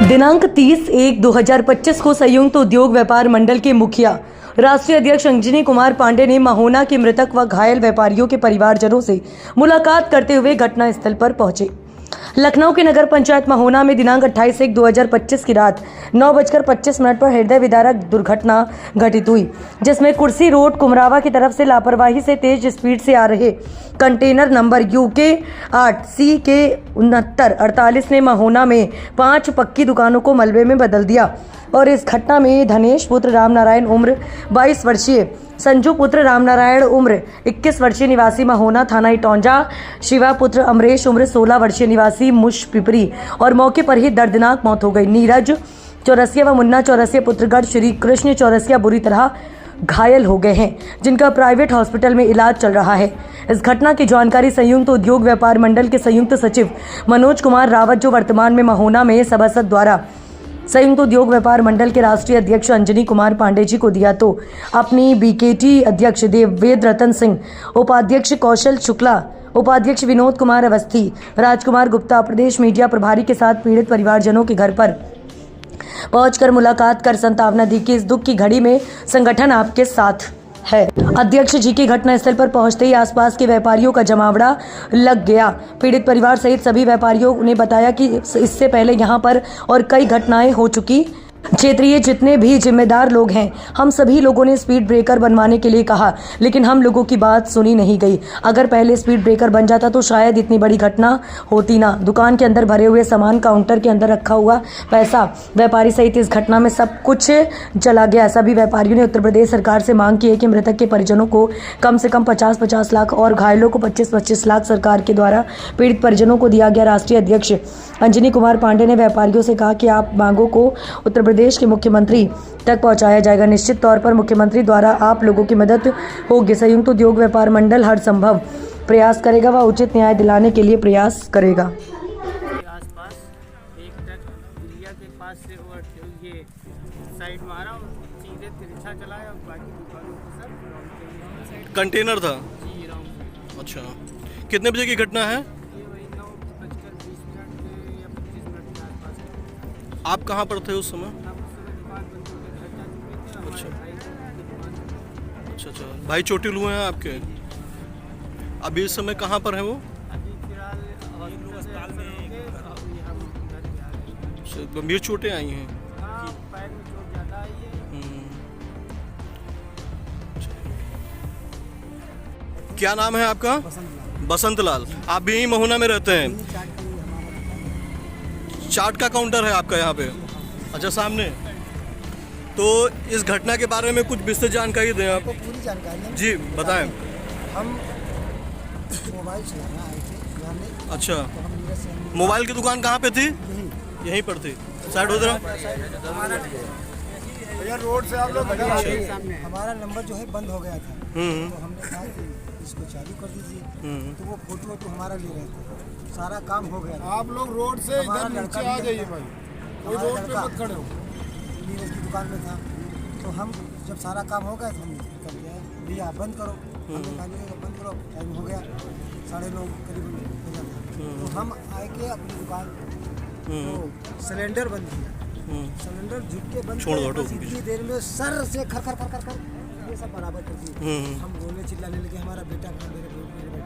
दिनांक 30/1/2025 को संयुक्त उद्योग व्यापार मंडल के मुखिया राष्ट्रीय अध्यक्ष अंजनी कुमार पांडे ने महोना के मृतक व घायल व्यापारियों के परिवारजनों से मुलाकात करते हुए घटनास्थल पर पहुंचे। लखनऊ के नगर पंचायत महोना में दिनांक 28/1/2025 की रात 9:25 पर हृदय विदारक दुर्घटना घटित हुई, जिसमें कुर्सी रोड कुमरावा की तरफ से लापरवाही से तेज स्पीड से आ रहे कंटेनर नंबर UK 8 CK 6948 ने महोना में 5 पक्की दुकानों को मलबे में बदल दिया और इस घटना में धनेश पुत्र रामनारायण उम्र 22 वर्षीय, संजू पुत्र रामनारायण उम्र 21 वर्षीय निवासी महोना थाना इटौंजा, शिवा पुत्र अमरेश उम्र 16 वर्षीय निवासी मुशपिपरी और मौके पर ही दर्दनाक मौत हो गई। नीरज चौरसिया व मुन्ना चौरसिया पुत्रगढ़ श्री कृष्ण चौरसिया बुरी तरह घायल हो गए हैं, जिनका प्राइवेट हॉस्पिटल में इलाज चल रहा है। इस घटना की जानकारी संयुक्त उद्योग व्यापार मंडल के संयुक्त सचिव मनोज कुमार रावत, जो वर्तमान में महोना में सभासद, द्वारा संयुक्त उद्योग व्यापार मंडल के राष्ट्रीय अध्यक्ष अंजनी कुमार पांडे जी को दिया, तो अपनी BKT अध्यक्ष देववेद रतन सिंह, उपाध्यक्ष कौशल शुक्ला, उपाध्यक्ष विनोद कुमार अवस्थी, राजकुमार गुप्ता, प्रदेश मीडिया प्रभारी के साथ पीड़ित परिवारजनों के घर पर पहुंचकर मुलाकात कर सांत्वना दी कि इस दुख की घड़ी में संगठन आपके साथ है। अध्यक्ष जी के घटनास्थल पर पहुंचते ही आसपास के व्यापारियों का जमावड़ा लग गया। पीड़ित परिवार सहित सभी व्यापारियों ने बताया कि इससे पहले यहां पर और कई घटनाएं हो चुकी। क्षेत्रीय जितने भी जिम्मेदार लोग हैं, हम सभी लोगों ने स्पीड ब्रेकर बनवाने के लिए कहा, लेकिन हम लोगों की बात सुनी नहीं गई। अगर पहले स्पीड ब्रेकर बन जाता तो शायद इतनी बड़ी घटना होती ना। दुकान के अंदर भरे हुए सामान, काउंटर के अंदर रखा हुआ पैसा, व्यापारी सहित इस घटना में सब कुछ चला गया। सभी व्यापारियों ने उत्तर प्रदेश सरकार से मांग की है कि मृतक के परिजनों को कम से कम 50-50 लाख और घायलों को 25-25 लाख सरकार के द्वारा पीड़ित परिजनों को दिया गया। राष्ट्रीय अध्यक्ष अंजनी कुमार पांडे ने व्यापारियों से कहा कि आप मांगों को उत्तर प्रदेश के मुख्यमंत्री तक पहुंचाया जाएगा। निश्चित तौर पर मुख्यमंत्री द्वारा आप लोगों की मदद होगी। संयुक्त उद्योग व्यापार मंडल हर संभव प्रयास करेगा व उचित न्याय दिलाने के लिए प्रयास करेगा। आसपास एक ट्रक पुलिया के पास से ये साइड मारा और सीधे तिरछा चलाया और बाकी दुकानों को सब साइड कंटेनर था। जी राउंड। अच्छा, कितने बजे की घटना है? ये वही 9:20 या 25 मिनट के आसपास है। आप कहाँ पर थे उस समय? हम उस समय दुकान बंद करके घर जा चुके थे। अच्छा। हमारे भाई की दुकान। अच्छा, भाई चोटिल हुए हैं आपके? अभी इस समय कहाँ पर हैं वो? अभी फिलहाल अस्पताल में अभी हम घर पे आ गए। अच्छा, गंभीर चोटें आई हैं। हाँ, पैर में चोट ज़्यादा आई है। क्या नाम है आपका? बसंत लाल। आप भी यहीं महोना में रहते हैं? चाट का काउंटर है आपका यहाँ पे? अच्छा, सामने। तो इस घटना के बारे में कुछ विस्तृत जानकारी दें आप। पूरी जानकारी है। जी बताएं। हम मोबाइल चलाना आए थे सुबह। अच्छा, तो हम नीरज से मोबाइल की दुकान कहाँ पे थी? यहीं पर थी। साइड हो जरा। भैया रोड से आप लोग हमारा नंबर जो है बंद हो गया था। तो हमने कहा कि इसको चालू कर दीजिए। तो वो फोटो हमारा ले रहे थे, सारा काम हो गया। आप लोग रोड से इधर नीचे आ जाइए भाई, कोई रोड पे मत खड़े हो। नीरज की दुकान में था, तो हम जब सारा काम हो गया तो हम कर दिया, भैया बंद करो। हमने कहा नहीं बंद करो, टाइम हो गया 9:30 करीब हो जाता। तो हम आए के अपनी दुकान तो सिलेंडर बंद किया। सिलेंडर झुक के बंद किया, बस इतनी देर में सर से खर खर खर खर खर ये सब बराबर कर दिए। हम रोने चिल्लाने लगे, हमारा बेटा कहाँ, मेरे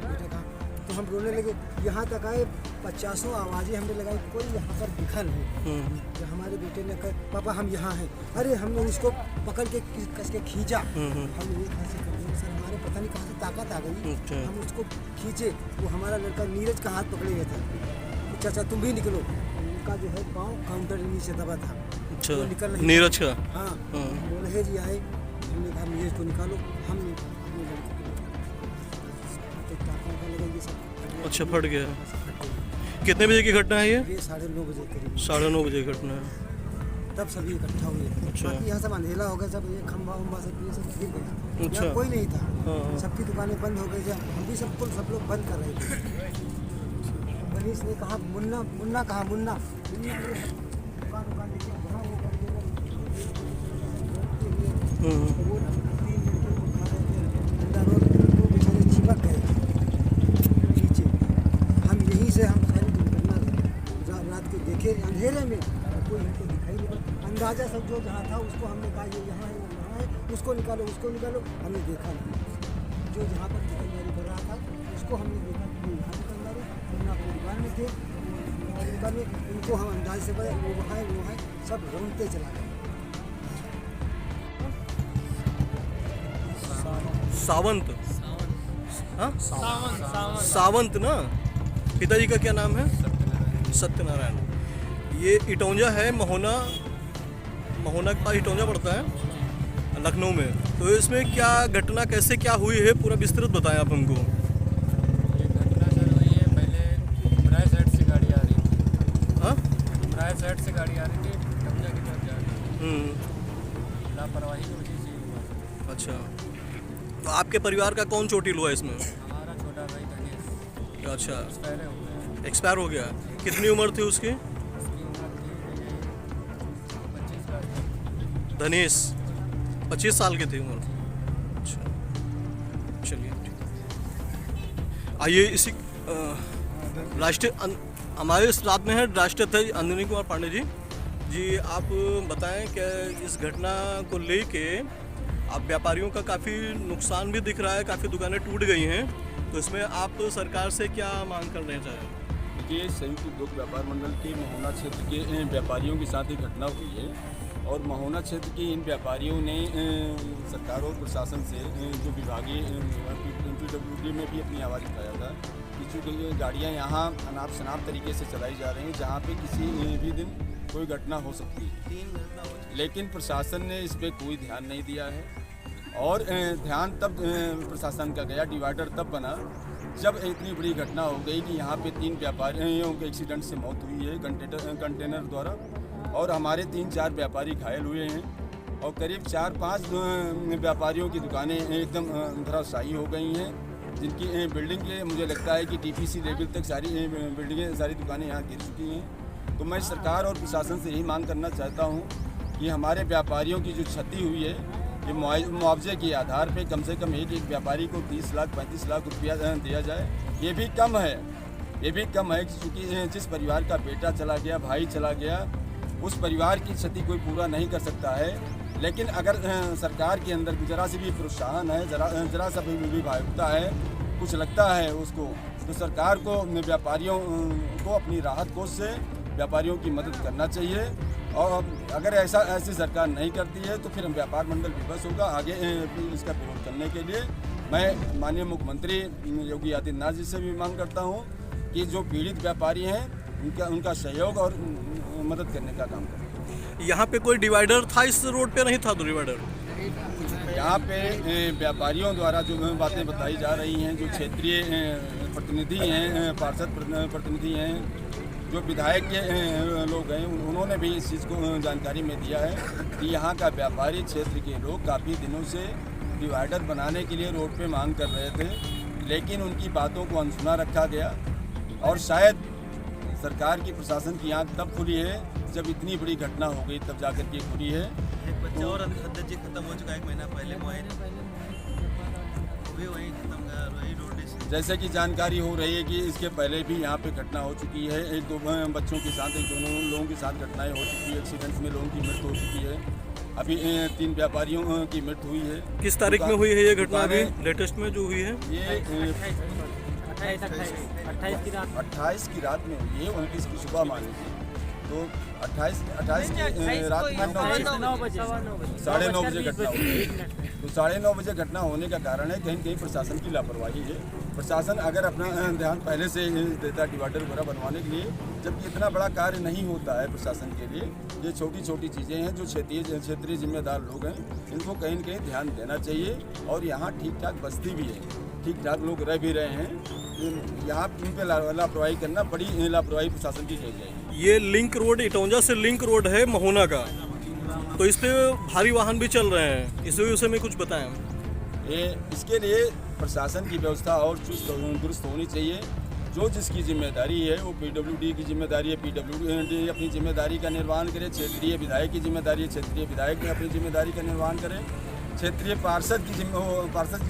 बेटे कहाँ। तो हम रोने लगे, यहाँ तक आए 50 आवाज़ें हमने लगाई, कोई यहाँ पर दिखा नहीं। तो हमारे बेटे ने कहा पापा हम यहाँ हैं। अरे हमने उसको पकड़ के कस के खींचा। हम ये कैसे कर दिए सर, हमारे पता नहीं कहाँ से ताकत आ गई। हम उसको खींचे, वो हमारा लड़का नीरज का हाथ पकड़े हुए था। चाचा तुम भी निकलो। उनका जो है पाँव काउंटर के नीचे दबा था। अच्छा, वो निकल नहीं नीरज का? हाँ। बोले जी आए, हमने कहा नीरज को निकालो। हम अपने लड़के को अच्छा, फट गया। कितने बजे की घटना है ये? 9:30 बजे करीब। 9:30 बजे की घटना है। तब सभी इकट्ठा हुए। अच्छा। बाकी यहाँ सब अंधेला हो गया, सब ये खंभा उम्बा सब ये सब गिर गया। अच्छा। यहाँ कोई नहीं था। हाँ। सबकी दुकानें बंद हो गई थी। हम भी सब लोग बंद कर रहे थे। मनीष ने कहा मुन्ना, मुन्ना कहा, मुन्ना दुकान देखिए वहाँ वो कर दिया। वो 3 लड़के को खा रहे थे अंडा रोल, वो बेचारे चिपक गए नीचे। हम यहीं से हम सारी दुर्घटना रात को देखे अंधेरे में, कोई कोई हमको दिखाई नहीं पड़ा। अंदाजा सब जो जहाँ था उसको हमने कहा ये यहाँ है वो यहाँ है, उसको निकालो हमने देखा नहीं। जो जहाँ पर दुकानदारी कर रहा था उसको हमने देखा कि ये यहाँ दुकानदारी, हम अपनी दुकान में थे, हमारी दुकान में उनको हम अंदाज से बताए वो है सब रौनते चला गए। सावंत, हाँ सावंत ना, पिताजी का क्या नाम है? सत्यनारायण। ये इटौंजा है, महोना के पास इटौंजा पड़ता है लखनऊ में। तो इसमें क्या घटना कैसे क्या हुई है पूरा विस्तृत बताएं आप हमको। ये घटना सर हुई है, पहले उमराय साइड से गाड़ी आ रही थी। हाँ, उमराय साइड से गाड़ी आ रही थी, टमजा की तरफ जा रही थी। लापरवाही की वजह से हुआ। अच्छा, तो आपके परिवार का कौन चोटिल हुआ इसमें? हमारा छोटा भाई धनेश अच्छा, पहले हो गया। एक्सपायर हो गया। कितनी उम्र थी उसकी? उसकी उम्र थी 25 साल। धनेश 25 साल की थी उम्र। अच्छा, चलिए ठीक। आइए इसी राष्ट्रीय हमारे साथ में है राष्ट्रीय अध्यक्ष अंजनी कुमार पांडे जी। जी आप बताएं कि इस घटना को लेके आप व्यापारियों का काफ़ी नुकसान भी दिख रहा है, काफ़ी दुकानें टूट गई हैं, तो इसमें आप सरकार से क्या मांग करना चाहें? देखिए, संयुक्त उद्योग व्यापार मंडल के महोना क्षेत्र के व्यापारियों के साथ एक घटना हुई है और महोना क्षेत्र के इन व्यापारियों ने सरकार और प्रशासन से जो विभागीय PWD में भी अपनी आवाज़ उठाया था कि चूँकि गाड़ियाँ यहाँ अनाप शनाप तरीके से चलाई जा रही हैं जहाँ पे किसी भी दिन कोई घटना हो सकती है, लेकिन प्रशासन ने इस पर कोई ध्यान नहीं दिया है। और ध्यान तब प्रशासन का गया, डिवाइडर तब बना जब इतनी बड़ी घटना हो गई कि यहाँ पे 3 व्यापारियों के एक्सीडेंट से मौत हुई है कंटेनर द्वारा, और हमारे 3-4 व्यापारी घायल हुए हैं और करीब 4-5 व्यापारियों की दुकानें एकदम धराशायी हो गई हैं, जिनकी बिल्डिंग के मुझे लगता है कि TPC लेवल तक सारी बिल्डिंगें, सारी दुकानें यहाँ गिर चुकी हैं। तो मैं सरकार और प्रशासन से यही मांग करना चाहता हूँ कि हमारे व्यापारियों की जो क्षति हुई है ये मुआवजे के आधार पे कम से कम एक व्यापारी को 30 लाख 35 लाख रुपया दिया जाए। ये भी कम है क्योंकि जिस परिवार का बेटा चला गया, भाई चला गया, उस परिवार की क्षति कोई पूरा नहीं कर सकता है। लेकिन अगर सरकार के अंदर जरा से भी प्रोत्साहन है, जरा सा भी भावुकता है, कुछ लगता है उसको, तो सरकार को व्यापारियों को अपनी राहत कोष से व्यापारियों की मदद करना चाहिए। और अगर ऐसी सरकार नहीं करती है तो फिर हम व्यापार मंडल विवश होगा आगे इसका विरोध करने के लिए। मैं माननीय मुख्यमंत्री योगी आदित्यनाथ जी से भी मांग करता हूं कि जो पीड़ित व्यापारी हैं उनका सहयोग और मदद करने का काम करें। यहाँ पे कोई डिवाइडर था? इस रोड पे नहीं था तो डिवाइडर? यहाँ पे व्यापारियों द्वारा जो बातें बताई जा रही हैं, जो क्षेत्रीय प्रतिनिधि हैं, पार्षद प्रतिनिधि हैं, जो विधायक के लोग हैं, उन्होंने भी इस चीज़ को जानकारी में दिया है कि यहाँ का व्यापारी क्षेत्र के लोग काफ़ी दिनों से डिवाइडर बनाने के लिए रोड पे मांग कर रहे थे, लेकिन उनकी बातों को अनसुना रखा गया। और शायद सरकार की प्रशासन की आँख तब खुली है जब इतनी बड़ी घटना हो गई, तब जाकर के खुली है। एक बच्चा और अध्यक्ष जी खत्म हो चुका है 1 महीना पहले वही खत्म वही रोड। जैसे कि जानकारी हो रही है कि इसके पहले भी यहाँ पे घटना हो चुकी है, 1-2 बच्चों के साथ, 1-2 लोगों के साथ घटनाएं हो चुकी है, एक्सीडेंट्स में लोगों की मृत्यु हो चुकी है। अभी 3 व्यापारियों की मृत्यु हुई है। किस तारीख में हुई है ये घटना? अभी लेटेस्ट में जो हुई है ये 28 की रात में हुई है, 29 की सुबह मान लीजिए। तो 28 की रात में 9 बजे 9:30 बजे घटना हुई। तो 9:30 बजे घटना होने का कारण है कहीं प्रशासन की लापरवाही है। प्रशासन अगर अपना ध्यान पहले से देता डिवाइडर वगैरह बनवाने के लिए, जबकि इतना बड़ा कार्य नहीं होता है प्रशासन के लिए, ये छोटी छोटी चीज़ें हैं जो क्षेत्रीय जिम्मेदार लोग हैं, इनको कहीं न कहीं ध्यान देना चाहिए। और यहाँ ठीक ठाक बस्ती भी है, ठीक ठाक लोग रह भी रहे हैं, यहाँ इन पर लापरवाही करना बड़ी लापरवाही प्रशासन की की जाएगी। ये लिंक रोड इटौंजा से लिंक रोड है महोना का, तो इस पे भारी वाहन भी चल रहे हैं, इस विषय में कुछ बताएं। इसके लिए प्रशासन की व्यवस्था और चुस्त दुरुस्त होनी चाहिए। जो जिसकी जिम्मेदारी है वो PWD की जिम्मेदारी है, PWD अपनी जिम्मेदारी का निर्वहन करे, क्षेत्रीय विधायक की जिम्मेदारी है, क्षेत्रीय विधायक अपनी जिम्मेदारी का निर्वहन करें, क्षेत्रीय पार्षद की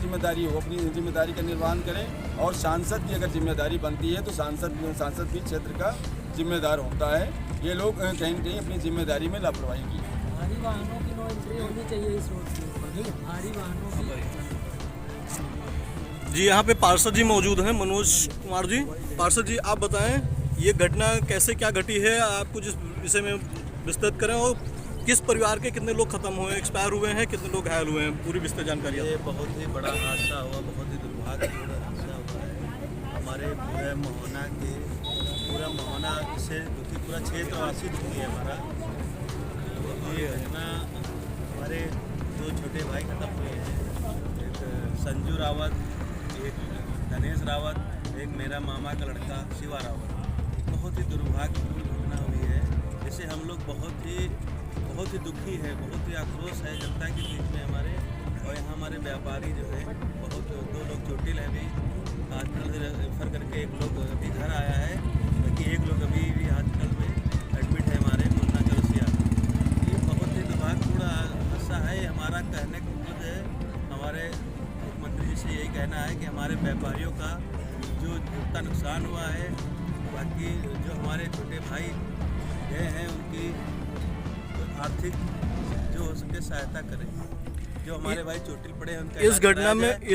जिम्मेदारी हो अपनी जिम्मेदारी का निर्वहन करें, और सांसद की अगर जिम्मेदारी बनती है तो सांसद भी क्षेत्र का जिम्मेदार होता है। ये लोग कहीं न कहीं अपनी जिम्मेदारी में लापरवाही की है। भारी वाहनों की नो एंट्री होनी चाहिए इस रोड के ऊपर, भारी वाहनों की। जी यहाँ पे पार्षद जी मौजूद हैं, मनोज कुमार जी। पार्षद जी आप बताएं ये घटना कैसे क्या घटी है, आप कुछ इस विषय में विस्तृत करें और किस परिवार के कितने लोग खत्म हुए, एक्सपायर हुए हैं, कितने लोग घायल हुए हैं, पूरी विस्तृत जानकारी ये आप। बहुत ही बड़ा हादसा हुआ, बहुत ही दुर्भाग्यपूर्ण हादसा हुआ है। हमारे पूरे मोहना से दुखी, पूरा क्षेत्रवासी दुखी है हमारा। ये घटना हमारे दो छोटे भाई खत्म हुए हैं, एक संजू रावत, एक गणेश रावत, एक मेरा मामा का लड़का शिवा रावत। बहुत ही दुर्भाग्यपूर्ण घटना हुई है, जिससे हम लोग बहुत ही दुखी है, बहुत ही आक्रोश है जनता के बीच में हमारे। और यहाँ हमारे व्यापारी जो है बहुत, दो लोग चोटिल है अभी, हॉस्पिटल से रेफर करके एक लोग अभी घर आया है, बाकी एक लोग अभी भी हॉस्पिटल में एडमिट है हमारे मुन्ना चौरसिया। ये बहुत ही दुर्भाग्यपूर्ण हादसा है। हमारा कहने का मतलब है, हमारे मुख्यमंत्री जी से यही कहना है कि हमारे व्यापारियों का जो जितना नुकसान हुआ है, बाकी जो हमारे छोटे भाई गए हैं उनकी आर्थिक जो हो सके सहायता करें। जो हमारे भाई चोटिल पड़े हैं उनका इस घटना में